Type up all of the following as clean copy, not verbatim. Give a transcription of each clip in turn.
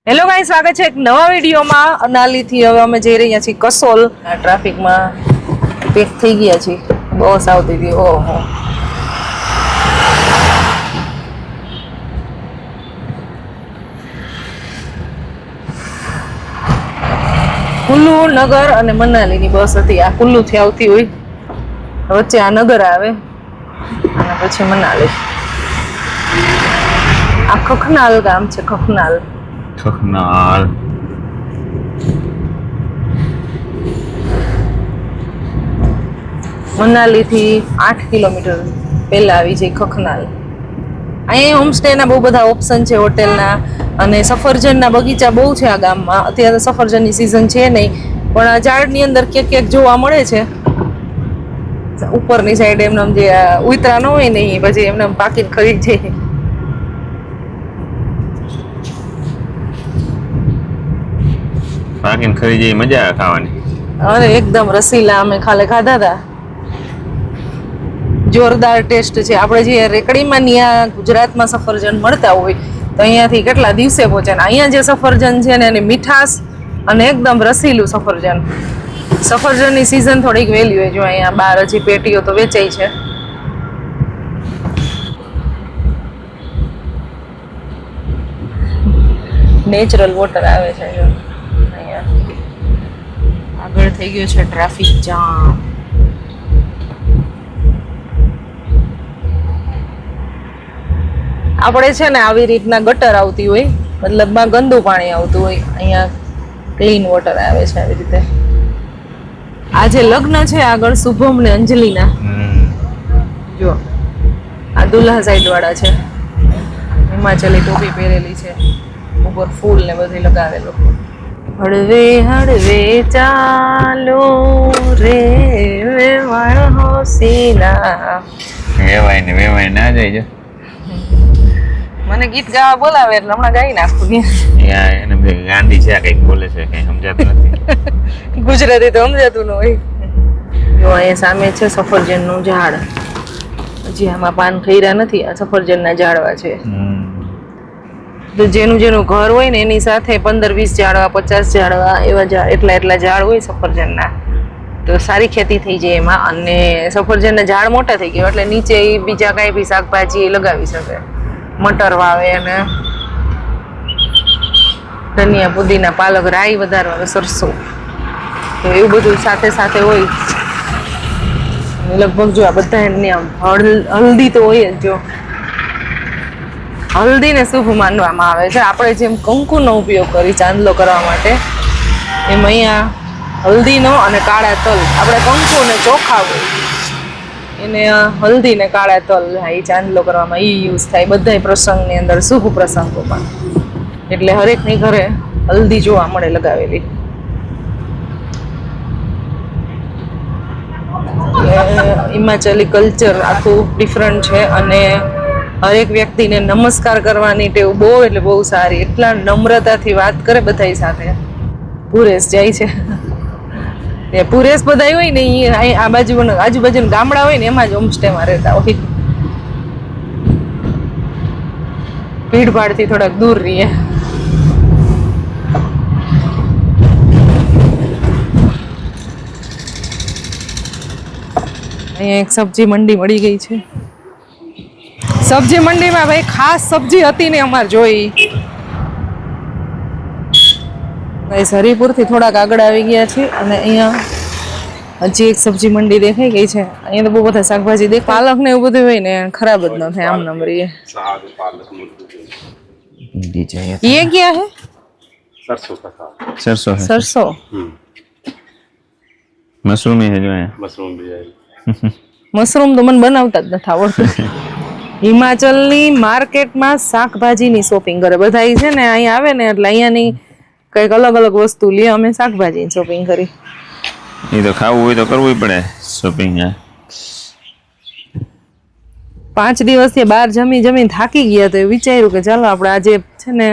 Hello guys, સ્વાગત છે એક નવા વિડીયોમાં। અનાલીથી હવે અમે જઈ રહ્યા છીએ કસોલ। ટ્રાફિકમાં પેક થઈ ગયા છીએ, બસ આવતી હતી। ઓહો, કુલ્લુ, નગર અને મનાલીની બસ હતી। આ કુલ્લુથી આવતી હોય, વચ્ચે આ નગર આવે અને પછી મનાલી। આ ખખનાલ ગામ છે, ખખનાલ। ખખનાલ મનાલીથી 8 કિલોમીટર પહેલા આવી જાય ખખનાલ। અહીંયા હોમસ્ટેના બહુ બધા ઓપ્શન છે હોટેલના, અને સફરજનના બગીચા બહુ છે આ ગામમાં। અત્યારે સફરજનની સિઝન છે નહીં, પણ આ ઝાડની અંદર ક્યાંક ક્યાંક જોવા મળે છે। ઉપરની સાઈડ એમને જે ઉતરા ન હોય ને એ પછી એમને પાકીને ખરી જાય। પાકીને ખરી જાય, મજા આવે ખાવાની। અરે એકદમ રસીલા, અમે ખાધા હતા, જોરદાર ટેસ્ટ છે। આપણે જે રેકડીમાં ત્યાં ગુજરાતમાં સફરજન મળતા હોય તો અહીંયાથી કેટલા દિવસે પહોંચે ને અહીંયા જે સફરજન છે ને એની મીઠાશ અને એકદમ રસીલું સફરજન। સફરજનની સિઝન થોડીક વહેલી હોય, જો અહીંયા બહાર હજી પેટીઓ તો વેચાય છે। નેચરલ વોટર આવે છે જો અહીંયા। આગળ થઈ ગયો છે ટ્રાફિક જામ। આપણે છે ને આવી રીતના ગટર આવતી હોય, મતલબમાં ગંદુ પાણી આવતું હોય, અહીંયા ક્લીન વોટર આવે છે આવી રીતે। આ જે લગ્ન છે આગળ શુભમ ને અંજલિના, જો આ દુલ્હા સાઈડ વાળા છે, હિમાચલી ટોપી પહેરેલી છે, ઉપર ફૂલ ને બધું લગાવેલું। હળવે હળવે ચાલો રે વેવાણ હોસીના। વેવાય ના જાય છે। મને ગીત ગાવા બોલાવે એટલે હમણાં ગાઈ નાખું। એને ગાંડી છે, કઈક બોલે છે, કઈ સમજાતું નથી। ગુજરાતી તો સમજાતું ન હોય। જો અહીંયા સામે છે સફરજનનું ઝાડ, હજી આમાં પાન ખઈરા નથી, આ સફરજનના ઝાડવા છે। તો જેનું જેનું ઘર હોય ને એની સાથે 15-20 ઝાડવા, 50 ઝાડવા એવા એટલા ઝાડ હોય સફરજનના, તો સારી ખેતી થઈ જાય એમાં। અને સફરજનના ઝાડ મોટા થઈ ગયા એટલે નીચે બીજા કાંઈ બી શાકભાજી લગાવી શકે, મટર વાવે અને ધનિયા, પુદીના, પાલક, રાઈ વધારવા, સરસો, તો એવું બધું સાથે સાથે હોય। લગભગ જો આ બધા એમની આમ હલ્દી તો હોય જ। જો હલ્દીને શુભ માનવામાં આવે છે। આપણે જેમ કંકુનો ઉપયોગ કરી ચાંદલો કરવા માટે, એમ અહીંયા હલ્દીનો અને કાળા તલ, આપણે કંકુ ને ચોખા હોય એને હલ્દી ને કાળા તલ, એ ચાંદલો કરવામાં એ યુઝ થાય બધાય પ્રસંગની અંદર, શુભ પ્રસંગોમાં। એટલે હરેકની ઘરે હલ્દી જોવા મળે લગાવેલી। હિમાચલી કલ્ચર આખું ડિફરન્ટ છે, અને હરેક વ્યક્તિને નમસ્કાર કરવાની ટેવ બહુ એટલે બહુ સારી। એટલા નમ્રતાથી વાત કરે બધાય સાથે। પુરેશ જાય છે, પુરેશ બધા હોય ને એ આ આજુબાજુના ગામડા હોય ને એમાં જ હોમસ્ટેમાં રહેતા હોય, ભીડભાડથી થોડાક દૂર રહીએ। અહીંયા એક સબ્જી મંડી મળી ગઈ છે। સબ્જી મંડીમાં ભાઈ ખાસ સબ્જી હતી ને અમારે જોઈ। ભાઈ હરિપુરથી થોડાક આગળ આવી ગયા છે, અને અહીંયા હજી એક સબ્જી મંડી દેખાઈ ગઈ છે। અહીંયા તો બહુ બધા શાકભાજી દેખાય, પાલક ને એવું બધું હોય ને ખરાબ જ ન થાય, આમ નંબર ये क्या है? सरसों का साग। सरसों है, सरसों। मशरूम ही है जो है। मशरूम भी है। મશરૂમ તો મને બનાવતા જ નથી આવડતું। હિમાચલની માર્કેટમાં શાકભાજીની શોપિંગ કરે બધા છે ને, અહીંયા આવે ને એટલે અહીંયાની કંઈક અલગ અલગ વસ્તુ લે। અમે શાકભાજીની શોપિંગ કરી। એ તો ખાવું હોય તો કરવું પડે શોપિંગ। 5 દિવસથી બહાર જમી થાકી ગયા, તો વિચાર્યું કે ચાલો આપણે આજે છે ને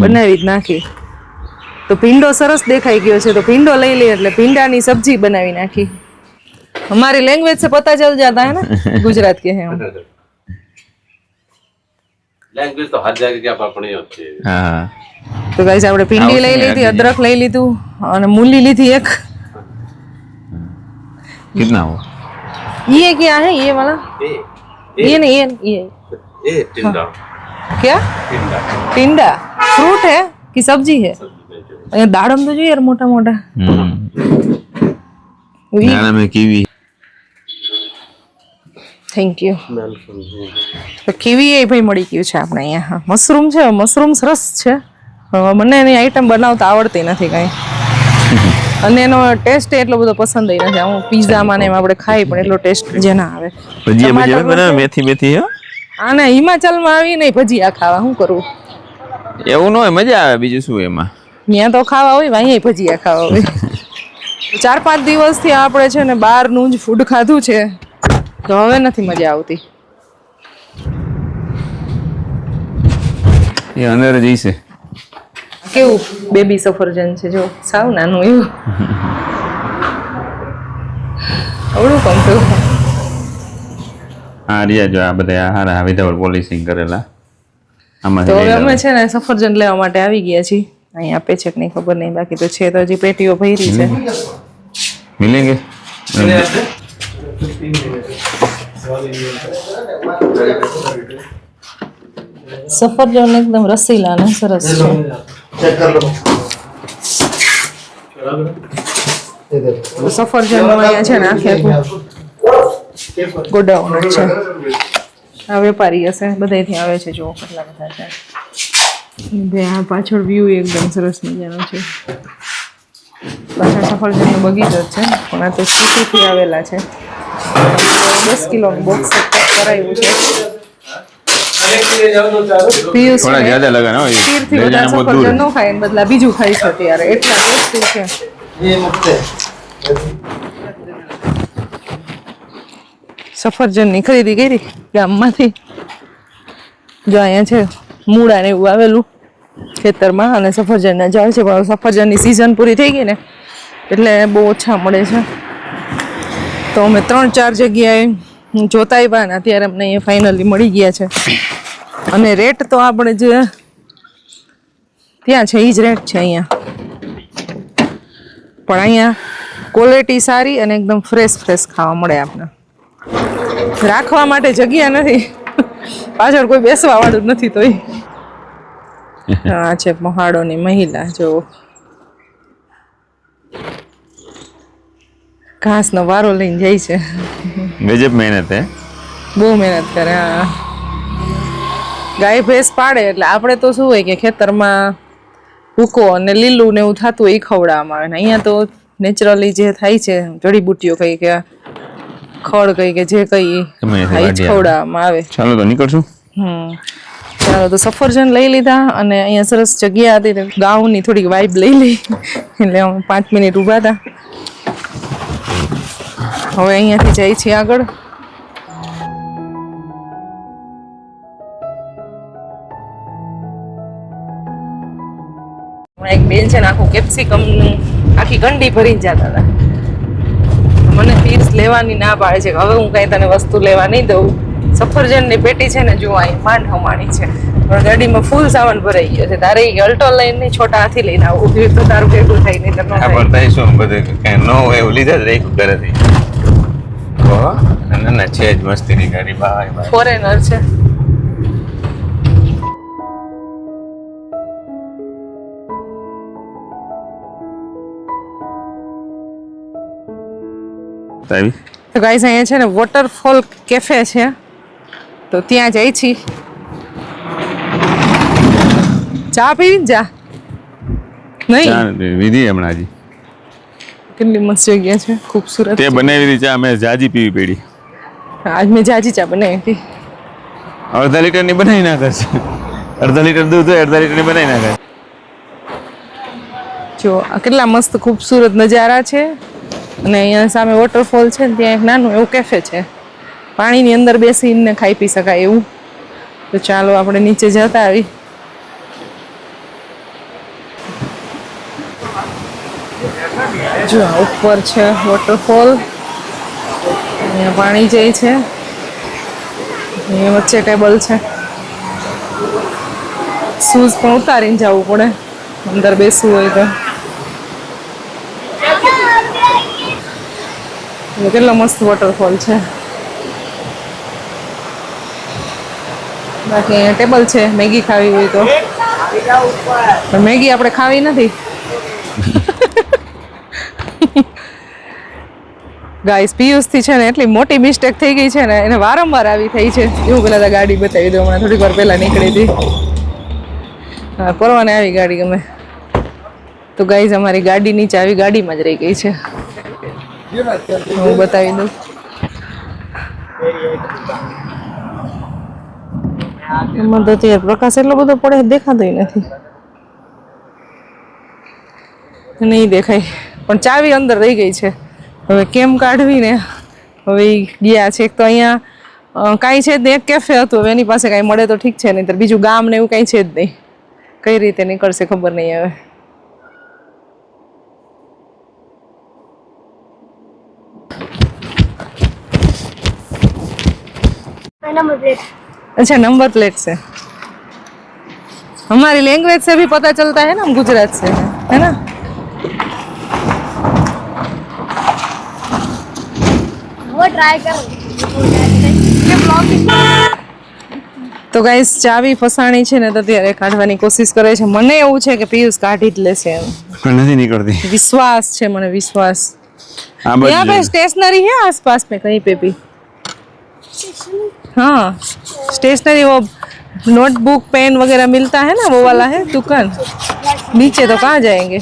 બનાવી જ નાખી। તો ભીંડો સરસ દેખાઈ ગયો છે, તો ભીંડો લઈ લઈએ, એટલે ભીંડાની સબ્જી બનાવી નાખી। हमारी लैंग्वेज से पता चल जाता है ना गुजरात के हैं हम। लैंग्वेज तो हर जगह की अपनी होती है। हाँ, તો ગાઈસ આપણે ભીંડી લઈ લીધી, અદરક લઈ લીધું અને મૂલી લીધી એક. कितना हुआ? ये क्या है ये वाला? ये नहीं ये टिंडा। क्या? टिंडा फ्रूट है कि सब्जी है? दाड़म तो જોઈએ યાર મોટા મોટા. નાના મે કીવી. Thank you. તો કીવી એ ભાઈ મળી ગયું છે આપણે અહીંયા. મશરૂમ છે, મશરૂમ સરસ છે. મને એની આઈટમ બનાવતા આવડતી નથી કાંઈ, અને એનો ટેસ્ટ એટલો બધો પસંદ નથી. હું પીઝામાં ને એમાં આપણે ખાઈ પણ એટલો ટેસ્ટ જે ના આવે. ભજીયા બનાવે મેથી મેથી. આને હિમાચલમાં આવી નહીં ભજીયા ખાવા, શું કરવું? એવું ન હોય, મજા આવે. બીજું શું એમાં? ત્યાં તો ખાવા હોય, અહીંયા ભજીયા ખાવા હોય. 4-5 દિવસથી આપણે છે ને બહારનું જ ફૂડ ખાધું છે, તો હવે નથી મજા આવતી. એ અંદર જ છે. કેવું બેબી સફરજન છે જો, સાવ નાનું એવું. અવળું કમતું. હા રિયા જો આ બધા હારા વિધાઉટ પોલિશિંગ કરેલા. તો હવે અમે છે ને સફરજન લેવા માટે આવી ગયા છીએ. અહીં આપે છે કે નહીં ખબર નહીં, બાકી તો છે તો હજી પેટીઓ ભરી છે. મિલેંગે. સફરજન એકદમ રસીલા ને સરસ છે. સફરજન અહીંયા છે ને આખે ગોડાઉન છે. આ વેપારી હશે, બધાથી આવે છે. જો કેટલા બધા છે. આ પાછળ વ્યૂ એકદમ સરસ મજાનો છે. પાછળ સફરજનનો બગીચો છે, પણ આ તો સિટીથી આવેલા છે. 10 કિલોનું બોક્સ કરાવ્યું છે. પિયુષ થોડા જ્યાદા લગન હોય, તીરથી બધા સફરજન ન ખાય ને બદલા બીજું ખાઈ છે ત્યારે, એટલા ટેસ્ટી છે. સફરજનની ખરીદી કરી ગામમાંથી. જો અહીંયા છે મૂળા ને એવું આવેલું ખેતરમાં, અને સફરજનના ઝાડ છે. પણ સફરજનની સિઝન પૂરી થઈ ગઈ ને એટલે બહુ ઓછા મળે છે. તો અમે 3-4 જગ્યાએ જોતા આવ્યા ને અત્યારે અમને અહીંયા ફાઇનલી મળી ગયા છે. અને રેટ તો આપણે જે ત્યાં છે એ જ રેટ છે અહીંયા, પણ અહીંયા ક્વોલિટી સારી અને એકદમ ફ્રેશ ખાવા મળે આપણને. રાખવા માટે જગ્યા નથી, પાછળ કોઈ બેસવા વાળું નથી. તોય આ છે પહાડોની મહિલા. જો ઘાસનો વારો લઈને જાય છે. ગજબ મહેનત હે, બહુ મહેનત કરે. હા, ગાય ભેંસ પાડે એટલે આપણે તો શું હોય કે ખેતરમાં ભૂકો અને લીલું ને એવું થતું હોય એ ખવડાવવામાં આવે. ને અહીંયા તો નેચરલી જે થાય છે, જડીબુટ્ટીઓ કઈ કે ખડ કઈ કે જે કઈ ખવડાવવામાં આવે. ચાલો તો નીકળશું. ચાલો તો સફરજન લઈ લીધા, અને અહીંયા સરસ જગ્યા હતી, ગાઉની થોડીક વાઇબ લઈ લઈ એટલે અમે 5 મિનિટ ઊભા હતા. હવે અહીંયાથી જાય છે આગળ. એક બેન છે ને આખું કેપ્સિકમ આખી ગંડી ભરીને જતા હતા. મને તીર્સ લેવાની ના પાડે છે કે હવે હું કઈ તને વસ્તુ લેવા નહીં દઉં. સફરજનની પેટી છે ને જો અહીં માંડ હમાણી છે, પણ ગાડીમાં ફૂલ સામાન ભરાઈ ગયો છે. તારે અલ્ટો લઈને નહીં, છોટા હાથી લઈને આવું તો તારું ભેગું થાય નહીં. પણ તઈ શું બધું કઈ ન હોય એવું લીધા જ રાખ્યું ઘરેથી. ના છે જ મસ્તીની ગાડી. બાય ફોરેનર છે. તો ગાઈસ અહીંયા છે ને વોટરફોલ કેફે છે, તો ત્યાં જઈ છી. ચા પીવી જા નહીં વિધિ હમણાં હજી. કેટલી મસ્ત જગ્યા છે, ખૂબસૂરત. તે બનાવી હતી ચા મેં જાજી પીવી પડી. આજ મેં જાજી ચા બનાવી હતી. અડધા લીટરની બનાવી નાખે છે. અડધા લીટર દૂધ હોય, અડધા લીટરની બનાવી નાખે. જો આ કેટલા મસ્ત ખૂબસૂરત નજારા છે. અને અહીંયા સામે વોટરફોલ છે ને ત્યાં એક નાનું એવું કેફે છે, પાણીની અંદર બેસીને ખાઈ પી શકાય એવું. તો ચાલો આપણે નીચે જતા આવી. જો ઉપર છે વોટરફોલ, અહીંયા પાણી જાય છે, અહીંયા વચ્ચે ટેબલ છે. શૂઝ પણ ઉતારીને જવું પડે અંદર બેસવું હોય તો. કેટલો મસ્ત વોટરફોલ છે. બાકી અહીંયા ટેબલ છે મેગી ખાવી હોય તો, પણ મેગી આપણે ખાવી નથી. ગાઈસ પિયુષથી છે ને એટલી મોટી મિસ્ટેક થઈ ગઈ છે ને, એને વારંવાર આવી થઈ છે. એવું પેલા તો ગાડી બતાવી દઉં, હમણાં થોડીક વાર પહેલા નીકળી હતી. હા, પરવાને આવી ગાડી ગમે તો ગાઈસ અમારી ગાડીની ચાવી ગાડીમાં જ રહી ગઈ છે. હું બતાવી દઉં. એમાં તો અત્યારે પ્રકાશ એટલો બધો પડે દેખાતોય નથી, નહીં દેખાય. પણ ચાવી અંદર રહી ગઈ છે. હવે કેમ કાઢવી ને, હવે ઈ ગયા છે. એક તો અહીંયા કાંઈ છે જ નહીં, એક કેફે હતું. હવે એની પાસે કાંઈ મળે તો ઠીક છે, નહીં બીજું ગામ ને એવું કાંઈ છે જ નહીં. કઈ રીતે નીકળશે ખબર નહીં હવે. अच्छा नंबर प्लेट से हमारी लैंग्वेज से भी पता चलता है ना, हम गुजरात से है ना. वो ट्राई कर તો ગાઈસ ચાવી ફસાણી છે ને તો ત્યારે કાઢવાની કોશિશ કરે છે. મને એવું છે કે પિયુષ કાઢી જ લેશે એમ, પણ નથી નીકળતી. विश्वास છે મને, विश्वास. આ यहाँ पे स्टेशनरी है आसपास में कहीं पे भी? हाँ स्टेशनरी, वो नोटबुक पेन वगैरह मिलता है ना, वो वाला है दुकान. नीचे तो कहाँ जाएंगे.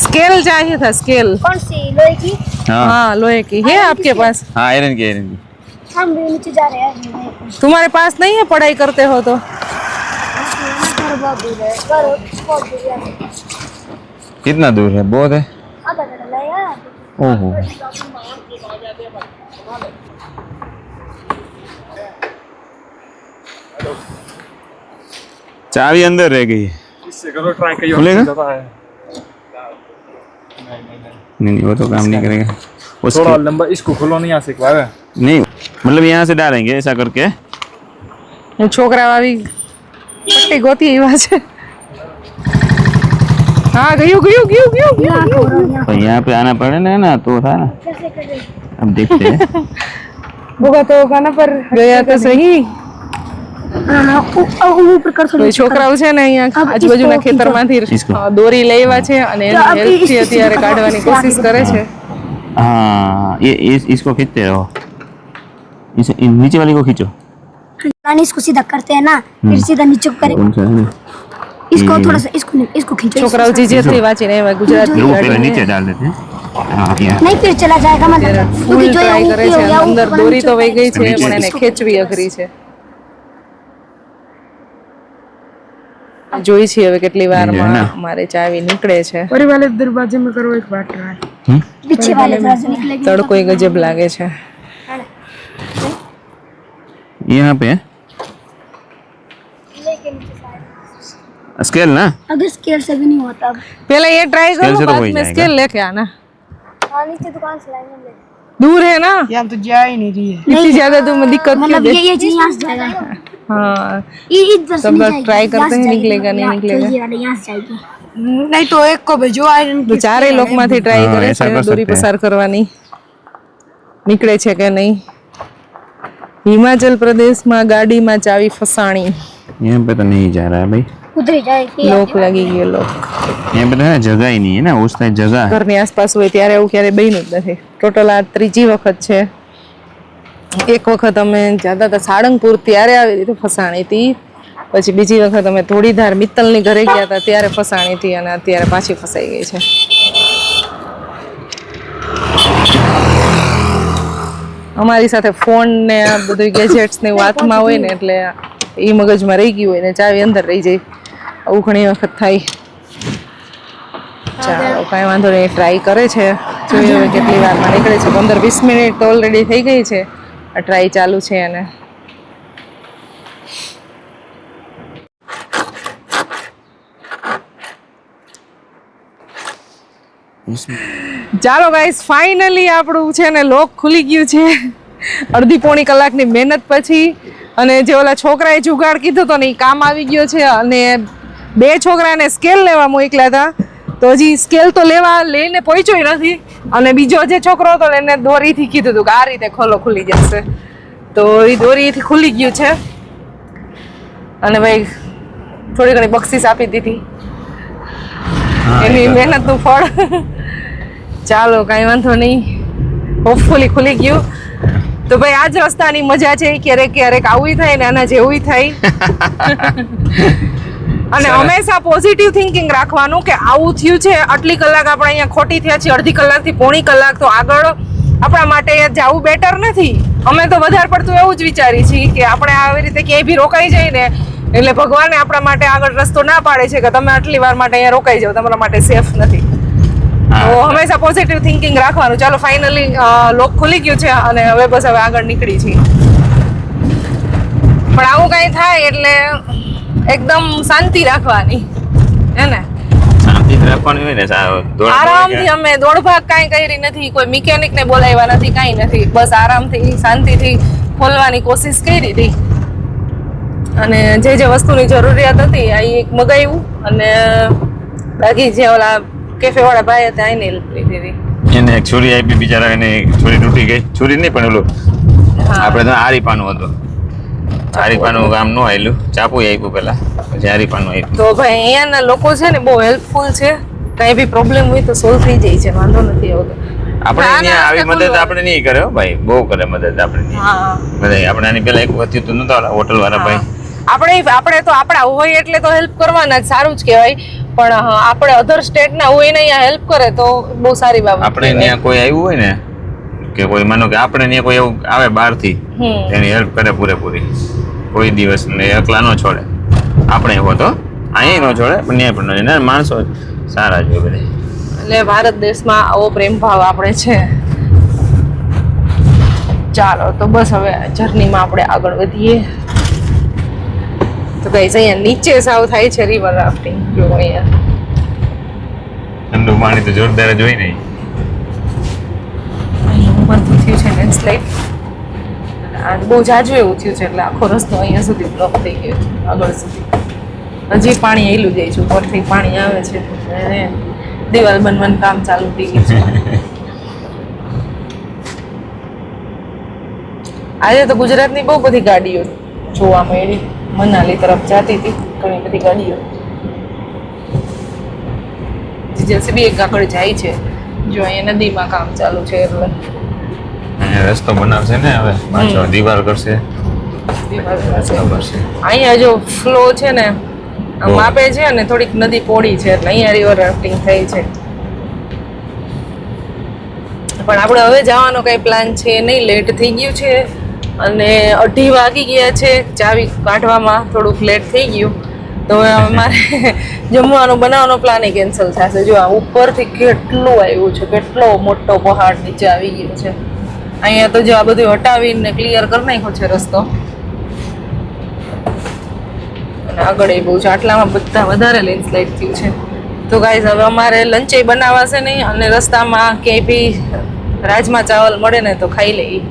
स्केल चाहिए था, स्केल. कौन सी लोहे की? हाँ लोहे की है आपके पास? हाँ आयरन की, आयरन की. हम भी नीचे जा रहे हैं. तुम्हारे पास नहीं है, पढ़ाई करते हो तो? कितना दूर है? बहुत है. आधा घंटा लगेगा. ओहो. चाबी अंदर रह गई है. इससे करो ट्राई करिए. खुलेगा? है नहीं वो तो काम नहीं करेगा. थोड़ा लंबा, इसको खोलो नहीं, यहाँ से एक बार. नहीं मतलब यहाँ से डालेंगे ऐसा करके. छोकरा वाली पट्टी गोती एवा छे. हाँ गयो गयो गयो गयो गयो. तो यहाँ पे आना पड़े ना तो था ना. अब देखते हैं. बोगा तो खाना पर गया तो सही. ऊपर कर તો છોકરાઓ છે ને અહીંયા આજુબાજુના ખેતરમાંથી દોરી લેવા છે અને એની હેલ્પથી અત્યારે કાઢવાની કોશિશ કરે છે. हाँ ये इसको खींचते रहो. इसे नीचे वाली को खींचो. इसको सीधा करते हैं ना, फिर सीधा नीचे को करें. कौन सा है? इसको थोड़ा सा इसको खींचो. છોકરાઓ જીજેથી वाचीने એવા ગુજરાતી वो पहले नीचे डाल देते हैं. हाँ यहाँ. नहीं फिर चला जाएगा मतलब. ફૂલ ટ્રાય કરે છે. અંદર દોરી તો વહી ગઈ છે પણ એને ખેંચવી અઘરી છે. જોઈ છીએ હવે કેટલી વારમાં મારે ચાવી નીકળે છે. और वाले दरवाजे में करो एक बार ट्राई. पीछे वाले दरवाजे निकलेगी. તડકો ગજબ લાગે છે. यहाँ पे स्केल ना. अगर स्केल से भी नहीं होता अब. पहले ये ट्राई स्केल करो, से तो बाद हो ही में जाएगा. स्केल लेके आना. हाँ नीचे दुकान से लाएंगे हम. दूर है ना, यहाँ तो जा ही नहीं रही है. इतनी ज्यादा तुम्हें दिक्कत क्यों मतलब दे. ये चीज यहाँ से जाएगा. हाँ इधर से तब नहीं जाएगी. ट्राई करते यहाँ से हैं, जाएगी. निकलेगा नहीं यहाँ- निकलेगा. ये वाले यहाँ से जाएगी. नहीं तो एक को भेजो आयरन તો ચારે લોકમાંથી ટ્રાય हाँ, કરે ऐसा છે कर દોરી सकते हैं. પસાર કરવાની. નીકળે છે કે નહીં. હિમાચલ પ્રદેશમાં ગાડીમાં ચાવી ફસાણી. यहाँ पे तो नहीं जा रहा है भाई. उधर ही जाएगी. લોક લાગી ગયો લોક. यहाँ पे तो है जगह ही नहीं है ना. उस साइड जगह है. ઘરની આસપાસ હોય ત્યારે એવું ક્યારે બન્યું જ નથી. ટોટલ આ ત્રીજી વખત છે. એક વખત અમે જતા હતા સાળંગપુર ત્યારે આવી રીતે ફસાણી હતી. પછી બીજી વખત અમે થોડીધાર મિત્તલની ઘરે ગયા હતા ત્યારે ફસાણી હતી અને અત્યારે પાછી ફસાઈ ગઈ છે. અમારી સાથે ફોન ને આ બધું ગેજેટ્સ ને એવું હાથમાં હોય ને એટલે એ મગજમાં રહી ગયું હોય ને ચાવી અંદર રહી જાય. આવું ઘણી વખત થાય. ચાલો કાંઈ વાંધો નહીં, ટ્રાય કરે છે. જોઈએ હવે કેટલી વારમાં નીકળે છે. 15-20 મિનિટ તો ઓલરેડી થઈ ગઈ છે. આ ટ્રાય ચાલુ છે એને. ચાલો ગાઈસ ફાઇનલી આપણું છે ને લોક ખુલી ગયું છે. અડધી પોણી કલાકની મહેનત પછી અને જે ઓલા છોકરાએ જુગાડ કીધું તો ને એ કામ આવી ગયો છે. અને 2 છોકરાને સ્કેલ લેવા મોકલ્યા હતા તો હજી સ્કેલ તો લઈને પહોંચ્યો નથી. અને બીજો જે છોકરો હતો એને દોરીથી કીધું હતું કે આ રીતે ખોલો, ખુલી જશે. તો એ દોરીથી ખુલી ગયું છે. અને ભાઈ થોડી ઘણી બક્ષિસ આપી દીધી એની મહેનતનું ફળ. ચાલો કાંઈ વાંધો નહીં, હોપફુલી ખુલી ગયું. તો ભાઈ આ જ રસ્તાની મજા છે. ક્યારેક ક્યારેક આવું થાય ને આના જેવું થાય. અને હંમેશા પોઝિટિવ થિંકિંગ રાખવાનું કે આવું થયું છે, આટલી કલાક આપણે અહીંયા ખોટી થયા છીએ, અડધી કલાકથી પોણી કલાક, તો આગળ આપણા માટે જવું બેટર નથી. અમે તો વધારે પડતું એવું જ વિચારીએ છીએ કે આપણે આવી રીતે ક્યાંય બી રોકાઈ જાય ને એટલે ભગવાને આપણા માટે આગળ રસ્તો ના પાડે છે કે તમે આટલી વાર માટે અહીંયા રોકાઈ જાઓ, તમારા માટે સેફ નથી. તો હંમેશા પોઝિટિવ થિંકિંગ રાખવાનું. ચાલો ફાઇનલી લોક ખુલી ગયું છે અને હવે બસ હવે આગળ નીકળી છીએ. પણ આવું કઈ થાય એટલે એકદમ શાંતિ રાખવાની, હે ને? શાંતિ રાખવાની હોય ને. આરામથી અમે દોડ ભાગ કાંઈ કરી નથી, કોઈ મિકેનિક ને બોલાવ્યા નથી, કાંઈ નથી. બસ આરામથી શાંતિથી ખોલવાની કોશિશ કરી હતી. અને જે વસ્તુની જરૂરિયાત હતી આ એક મગાવ્યું અને બાકી જે ઓલા કેફે વાળા ભાઈ હતા એને હેલ્પ લીધી હતી. એને એક છુરી આપી, બિચારા એને છુરી તૂટી ગઈ. છુરી નહીં પણ ઓલું આપણે તો આરીપાનું હતું, આરીપાનું કામ ન આવેલું. ચાપુ આપ્યું પેલા, પછી આરીપાનું આપ્યું. તો ભાઈ અહીંયાના લોકો છે ને બહુ હેલ્પફુલ છે. કાંઈ બી પ્રોબ્લેમ હોય તો સોલ્વ થઈ જાય છે, વાંધો નથી આવતો. આપણે અહીંયા આવી મદદ આપણે નહીં કરે હો ભાઈ, બહુ કરે મદદ આપણે. બધા આપણે આની પેલા એક વખત તો નતા હોટલ વાળા ભાઈ. આપણે તો આપણા હોય એટલે તો હેલ્પ કરવાના જ, સારું જ કહેવાય. પણ આપણે અધર સ્ટેટ ના હોય ને અહીંયા હેલ્પ કરે તો બહુ સારી બાબત. આપણે ત્યાં કોઈ આવ્યું હોય ને કે કોઈ માનો કે આપણે ત્યાં કોઈ એવું આવે બહારથી, એની હેલ્પ કરે પૂરેપૂરી. કોઈ દિવસ ને એકલા ન છોડે. આપણે એવો તો અહીંયા ન છોડે પણ ત્યાં પણ ન. માણસો સારા છે બધા. એટલે ભારત દેશમાં આવો પ્રેમ ભાવ આપણે છે. ચાલો તો બસ હવે જર્નીમાં આપણે આગળ વધીએ. તો ગાઈસ અહીંયા નીચે સાવ થાય છે રિવર રાફ્ટિંગ. જો અહીંયા ઠંડુ પાણી તો જોરદાર જ હોય ને. અહીં ઉપરથી થયું છે લેન્ડસ્લાઇડ. આ બહુ જાજુ એવું થયું છે એટલે આખો રસ્તો અહીંયા સુધી બ્લોક થઈ ગયો છે આગળ સુધી. હજી પાણી હેલું જાય છે, ઉપરથી પાણી આવે છે અને દિવાલ બનવાનું કામ ચાલુ થઈ ગયું છે. આજે તો ગુજરાતની બહુ બધી ગાડીઓ જોવા મળી. મનાલી તરફ જતી હતી ઘણી બધી ગાડીઓ. જેસીબી એક આગળ જાય છે. જો અહીંયા નદીમાં કામ ચાલુ છે એટલે રસ્તો બનાવશે ને હવે, પાછો દિવાલ કરશે. અહીંયા જો ફ્લો છે ને માપે છે અને થોડીક નદી પોડી છે એટલે અહીંયા રિવર રાફ્ટિંગ થાય છે. પણ આપણે હવે જવાનો કઈ પ્લાન છે નહીં, લેટ થઈ ગયું છે અને 2:30 વાગી ગયા છે. ચાવી કાઢવામાં થોડુંક લેટ થઈ ગયું તો હવે અમારે જમવાનું બનાવવાનો પ્લાન કેન્સલ થશે. જો આ ઉપરથી કેટલું આવ્યું છે, કેટલો મોટો પહાડ નીચે આવી ગયો છે. અહીંયા તો જો આ બધું હટાવીને ક્લિયર કરી નાખ્યો છે રસ્તો. અને આગળ એ બહુ છે, આટલામાં બધા વધારે લેન્ડસ્લાઇડ થયું છે. તો ગાઈઝ હવે અમારે લંચે બનાવાશે નહીં અને રસ્તામાં ક્યાંય બી રાજમા ચાવલ મળે ને તો ખાઈ લઈએ.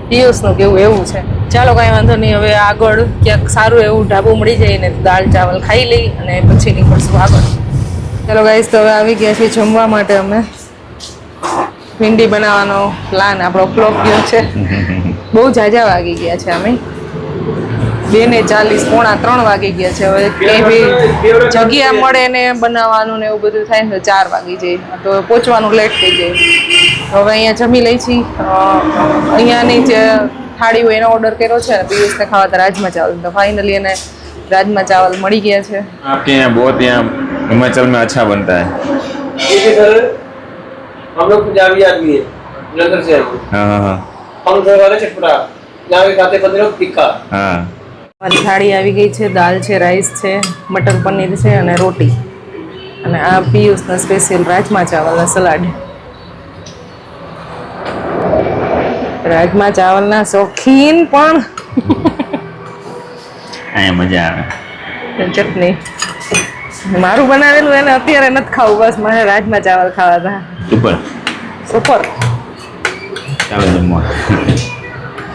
પિયુષનું કેવું એવું છે. ચાલો કાંઈ વાંધો નહીં, હવે આગળ ક્યાંક સારું એવું ઢાબુ મળી જાય ને દાળ ચાવલ ખાઈ લઈ અને પછી નીકળશું આગળ. ચાલો ગાઈઝ તો હવે આવી ગયા છીએ જમવા માટે. અમે ભીંડી બનાવવાનો પ્લાન આપણો ફ્લોપ ગયો છે. બહુ ઝાઝા વાગી ગયા છે. અમે 2:40 પોણા 3 વાગી ગયા છે. હવે ક્યાંય બી જગ્યા મળે ને બનાવવાનું ને એવું બધું થાય તો 4 વાગી જાય તો પહોંચવાનું લેટ થઈ જાય. હવે અહીંયા જમી લઈ છીએ. અહીંયાની જે થાળી હોય એનો ઓર્ડર કર્યો છે અને પિયુષને ખાવા હતા રાજમા ચાવલ. તો ફાઇનલી એને રાજમા ચાવલ મળી ગયા છે. आपके यहाँ बहुत यहाँ हिमाचल में अच्छा बनता है. ठीक है सर, हम लोग पंजाबी आदमी है, जलंधर से आए हैं। हाँ हाँ हम सर वाले चटपटा, यहाँ के खाते बंदे लोग तीखा। हाँ. મારી થાળી આવી ગઈ છે. દાલ છે, રાઈસ છે, મટર પનીર છે અને રોટી. અને આ પિયુષના સ્પેશિયલ રાજમા ચાવલના સલાડ. રાજમા ચાવલના શોખીન પણ અહીંયા મજા આવે. ચટણી મારું બનાવેલું એને અત્યારે નથી ખાવું, બસ મને રાજમા ચાવલ ખાવા હતા. સુપર. સુપર. ચાલો જમવા.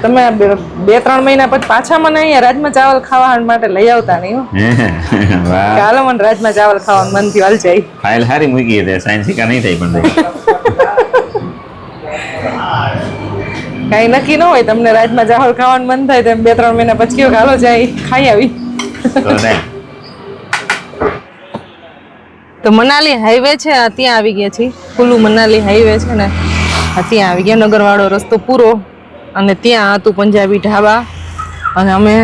તમે આ 2-3 મહિના પછી પાછા મને અહીંયા રાજમા ચાવલ ખાવા માટે લઈ આવતા નહીં હો. વાહ, કે હાલો મને રાજમા ચાવલ ખાવાનું મન થયું, હાલ જાય. ફાઇલ હારી મૂકી દે, સાયન્સ શીખા નહીં થાય પણ કઈ નક્કી ન હોય, તમને રાજમા ચાવલ ખાવાનું મન થાય તો 2-3 મહિના પછી કયો હાલો જાય ખાઈ આવી. તો થાય. તો મનાલી હાઈવે છે આ ત્યાં આવી ગયા છીએ. કુલ્લુ મનાલી હાઈવે છે ને આ ત્યાં આવી ગયા. નગરવાળો રસ્તો પૂરો અને ત્યાં હતું પંજાબી ઢાબા અને અમે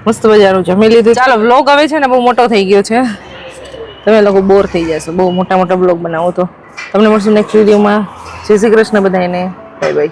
મસ્ત બજારું જમી લીધું. ચાલો વ્લોગ હવે છે ને બહુ મોટો થઈ ગયો છે, તમે લોકો બોર થઈ જશો બહુ મોટા મોટા બ્લોગ બનાવો તો. તમને મળશું નેક્સ્ટ વિડીયોમાં. જય શ્રી કૃષ્ણ બધાને, બાય બાય.